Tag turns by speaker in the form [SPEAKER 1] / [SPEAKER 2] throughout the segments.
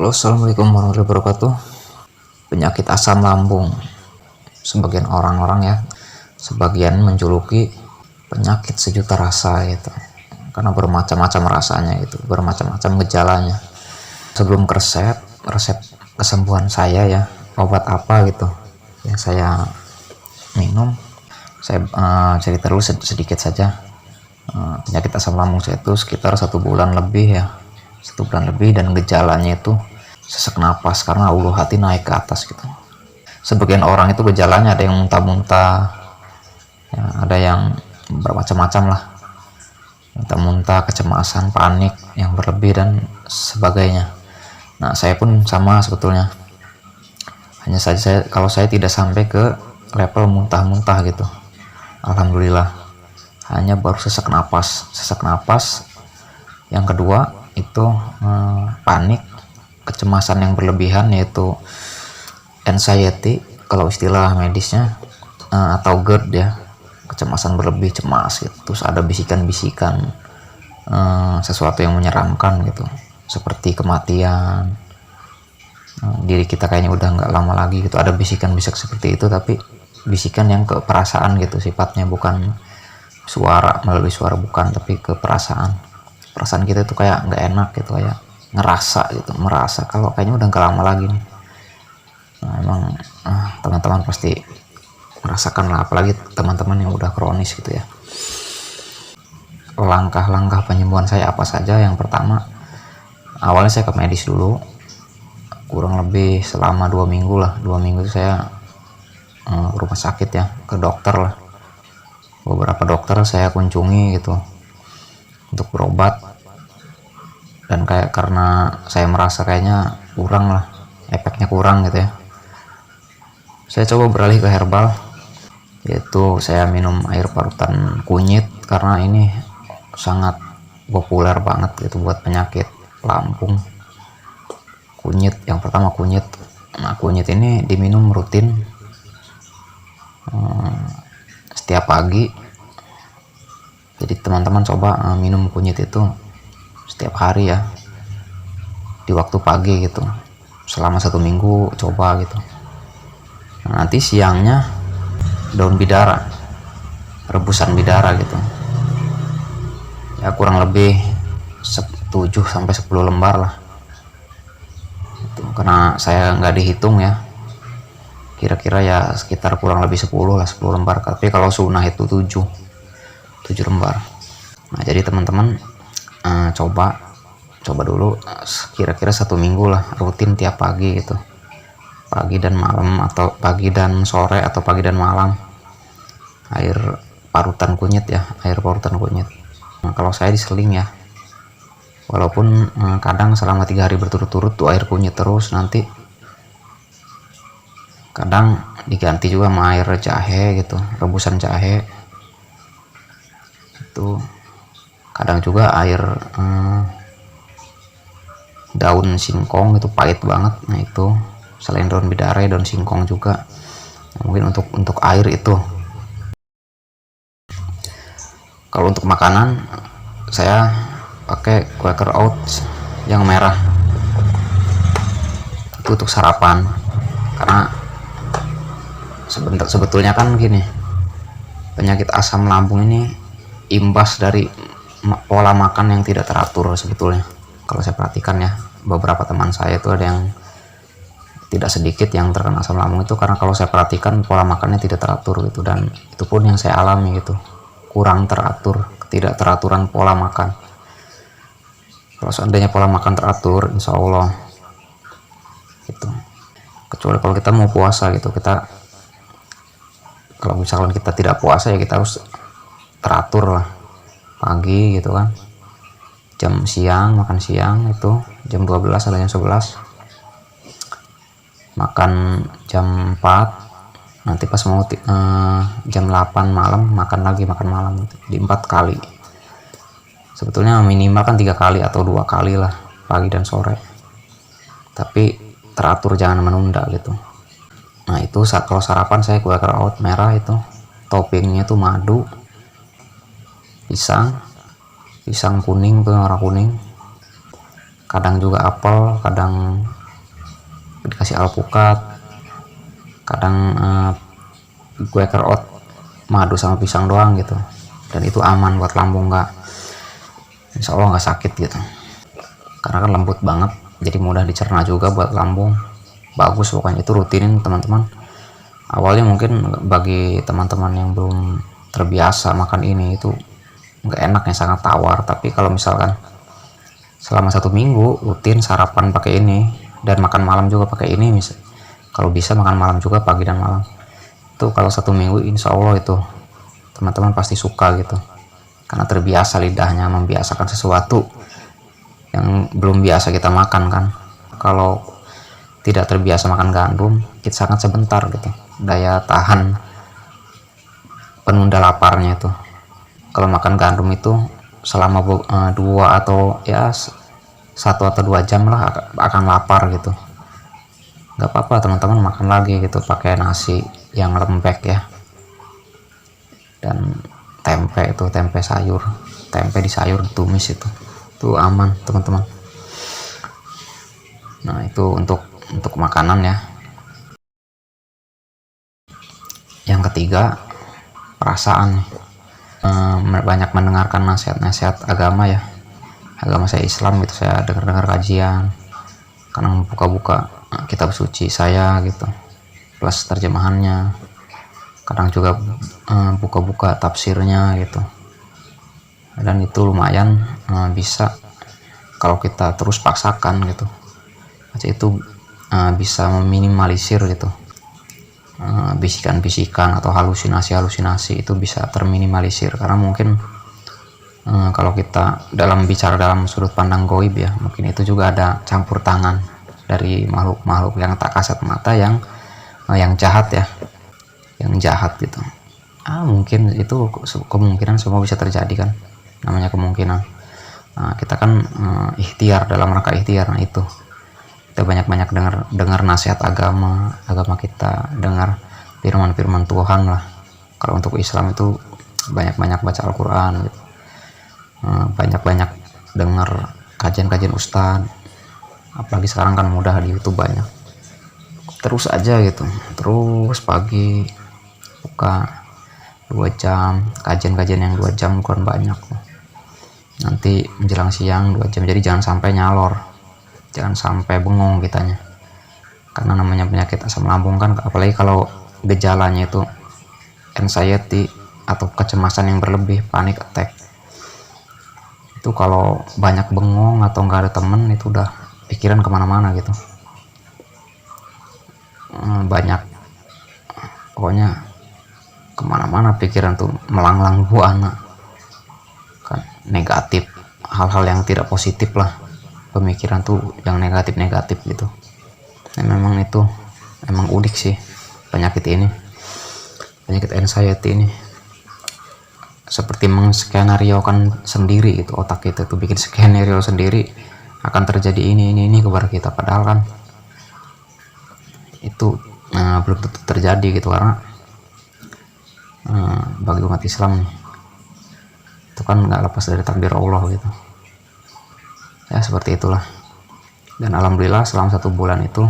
[SPEAKER 1] Halo, assalamualaikum warahmatullahi wabarakatuh. Penyakit asam lambung, sebagian orang-orang ya, sebagian menjuluki penyakit sejuta rasa itu, karena bermacam-macam rasanya itu, bermacam-macam gejalanya. Sebelum ke resep kesembuhan saya ya, obat apa gitu yang saya minum, saya cerita dulu sedikit saja. Penyakit asam lambung saya itu sekitar 1 bulan lebih ya, 1 bulan lebih, dan gejalanya itu sesak napas karena ulu hati naik ke atas gitu. Sebagian orang itu gejalanya ada yang muntah-muntah ya, ada yang bermacam-macam lah, muntah-muntah, kecemasan, panik yang berlebih dan sebagainya. Nah, saya pun sama sebetulnya, hanya saja kalau saya tidak sampai ke level muntah-muntah gitu, alhamdulillah. Hanya baru sesak napas. Yang kedua itu panik, kecemasan yang berlebihan, yaitu anxiety kalau istilah medisnya, atau GERD ya, kecemasan berlebih, cemas gitu. Terus ada bisikan-bisikan sesuatu yang menyeramkan gitu, seperti kematian, diri kita kayaknya udah nggak lama lagi gitu. Ada bisikan-bisik seperti itu, tapi bisikan yang ke perasaan gitu sifatnya, bukan suara, melalui suara bukan, tapi ke perasaan kita itu kayak nggak enak gitu, kayak ngerasa gitu, merasa kalau kayaknya udah nggak lama lagi nih. Nah, emang teman-teman pasti merasakan lah, apalagi teman-teman yang udah kronis gitu ya. Langkah-langkah penyembuhan saya apa saja? Yang pertama, awalnya saya ke medis dulu, kurang lebih selama 2 minggu lah. 2 minggu saya rumah sakit ya, ke dokter lah, beberapa dokter saya kunjungi gitu untuk berobat. Dan karena saya merasa kayaknya kurang lah, efeknya kurang gitu ya, saya coba beralih ke herbal, yaitu saya minum air parutan kunyit, karena ini sangat populer banget gitu buat penyakit lambung. Kunyit, yang pertama kunyit. Nah, kunyit ini diminum rutin setiap pagi. Jadi teman-teman coba minum kunyit itu setiap hari ya, di waktu pagi gitu, selama 1 minggu coba gitu. Nah, nanti siangnya daun bidara, rebusan bidara gitu ya, kurang lebih 7-10 lembar lah itu, karena saya nggak dihitung ya, kira-kira ya sekitar kurang lebih 10 lah, 10 lembar. Tapi kalau sunnah itu 7 lembar. Nah, jadi teman-teman coba dulu kira-kira 1 minggu lah, rutin tiap pagi gitu, pagi dan malam, atau pagi dan sore, atau pagi dan malam, air parutan kunyit ya, air parutan kunyit. Nah, kalau saya diseling ya, walaupun kadang selama 3 hari berturut-turut tuh air kunyit terus, nanti kadang diganti juga sama air jahe gitu, rebusan jahe itu. Kadang juga air daun singkong, itu pahit banget. Nah, itu selain daun bidara, daun singkong juga. Nah, mungkin untuk air itu. Kalau untuk makanan, saya pakai Quaker Oats yang merah, itu untuk sarapan. Karena sebetulnya kan gini, penyakit asam lambung ini imbas dari pola makan yang tidak teratur sebetulnya. Kalau saya perhatikan ya, beberapa teman saya itu ada yang tidak sedikit yang terkena asam lambung itu karena, kalau saya perhatikan, pola makannya tidak teratur gitu. Dan itu pun yang saya alami gitu, kurang teratur, tidak teraturan pola makan. Kalau seandainya pola makan teratur, insya Allah gitu. Kecuali kalau kita mau puasa gitu, kalau misalkan kita tidak puasa ya kita harus teratur lah. Pagi gitu kan, jam siang makan siang itu jam 12 atau jam 11, makan jam 4, nanti pas mau jam 8 malam makan lagi, makan malam gitu, di 4 kali. Sebetulnya minimal kan 3 kali atau 2 kali lah, pagi dan sore, tapi teratur, jangan menunda gitu. Nah, itu kalau sarapan saya Quaker Oats merah, itu toppingnya tuh madu, pisang kuning tuh, warna kuning, kadang juga apel, kadang dikasih alpukat, kadang quaker oat madu sama pisang doang gitu, dan itu aman buat lambung, nggak, insya Allah nggak sakit gitu, karena kan lembut banget, jadi mudah dicerna juga buat lambung. Bagus pokoknya, itu rutinin teman-teman. Awalnya mungkin bagi teman-teman yang belum terbiasa makan ini itu nggak enak ya, sangat tawar. Tapi kalau misalkan selama 1 minggu rutin sarapan pakai ini dan makan malam juga pakai ini, kalau bisa makan malam juga, pagi dan malam, itu kalau 1 minggu insya Allah itu teman-teman pasti suka gitu, karena terbiasa lidahnya membiasakan sesuatu yang belum biasa kita makan kan. Kalau tidak terbiasa makan gandum, kita sangat sebentar gitu daya tahan penunda laparnya itu. Kalau makan gandum itu selama 2 atau ya 1 atau 2 jam lah akan lapar gitu. Nggak apa-apa teman-teman, makan lagi gitu pakai nasi yang lembek ya, dan tempe, itu tempe sayur, tempe di sayur ditumis, itu aman teman-teman. Nah itu untuk makanan ya. Yang ketiga, perasaan. Banyak mendengarkan nasihat-nasihat agama ya, agama saya Islam gitu, saya dengar kajian, kadang buka-buka kitab suci saya gitu plus terjemahannya, kadang juga buka-buka tafsirnya gitu, dan itu lumayan bisa kalau kita terus paksakan gitu, itu bisa meminimalisir gitu bisikan-bisikan atau halusinasi-halusinasi, itu bisa terminimalisir. Karena mungkin kalau kita bicara dalam sudut pandang goib ya, mungkin itu juga ada campur tangan dari makhluk-makhluk yang tak kasat mata, yang jahat ya, yang jahat gitu. Mungkin itu kemungkinan semua bisa terjadi kan, namanya kemungkinan. Kita kan ikhtiar, dalam rangka ikhtiar. Nah itu kita banyak-banyak dengar nasihat agama kita, dengar firman-firman Tuhan lah. Kalau untuk Islam itu banyak-banyak baca Al-Quran gitu, banyak-banyak dengar kajian-kajian ustadz, apalagi sekarang kan mudah di YouTube banyak. Terus aja gitu, terus pagi buka 2 jam kajian-kajian, yang 2 jam kurang banyak, nanti menjelang siang 2 jam, jadi jangan sampai nyalor, jangan sampai bengong kitanya, karena namanya penyakit asam lambung kan, apalagi kalau gejalanya itu anxiety atau kecemasan yang berlebih, panic attack, itu kalau banyak bengong atau nggak ada temen, itu udah pikiran kemana-mana gitu, banyak pokoknya kemana-mana pikiran tuh, melanglang buana kan, negatif, hal-hal yang tidak positif lah, pemikiran tuh yang negatif-negatif gitu. Memang itu emang unik sih penyakit ini, penyakit anxiety ini, seperti menskenariokan sendiri gitu, otak kita tuh bikin skenario sendiri akan terjadi ini kepada kita, padahal kan itu belum tentu terjadi gitu, karena bagi umat Islam nih, itu kan nggak lepas dari takdir Allah gitu ya, seperti itulah. Dan alhamdulillah selama 1 bulan itu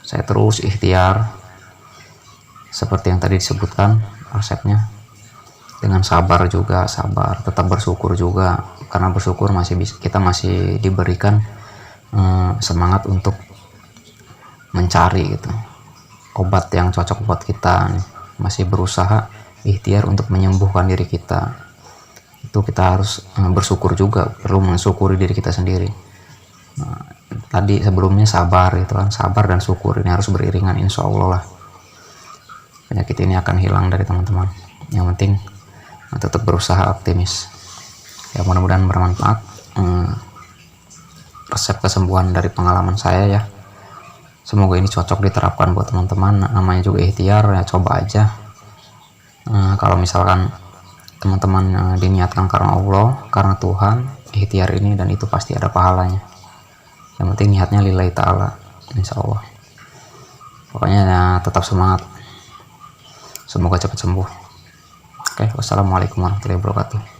[SPEAKER 1] saya terus ikhtiar seperti yang tadi disebutkan resepnya, dengan sabar juga, tetap bersyukur juga, karena bersyukur kita masih diberikan semangat untuk mencari gitu obat yang cocok buat kita, masih berusaha ikhtiar untuk menyembuhkan diri kita. Itu kita harus bersyukur juga, perlu mensyukuri diri kita sendiri. Tadi sebelumnya sabar gitu kan, sabar dan syukur ini harus beriringan, insya Allah lah penyakit ini akan hilang dari teman-teman. Yang penting tetap berusaha optimis ya, mudah-mudahan bermanfaat resep kesembuhan dari pengalaman saya ya. Semoga ini cocok diterapkan buat teman-teman, namanya juga ikhtiar ya, coba aja. Kalau misalkan teman-teman diniatkan karena Allah, karena Tuhan, ikhtiar ini, dan itu pasti ada pahalanya. Yang penting niatnya lillahi ta'ala, insya Allah. Pokoknya ya, tetap semangat, semoga cepat sembuh. Oke, wassalamualaikum warahmatullahi wabarakatuh.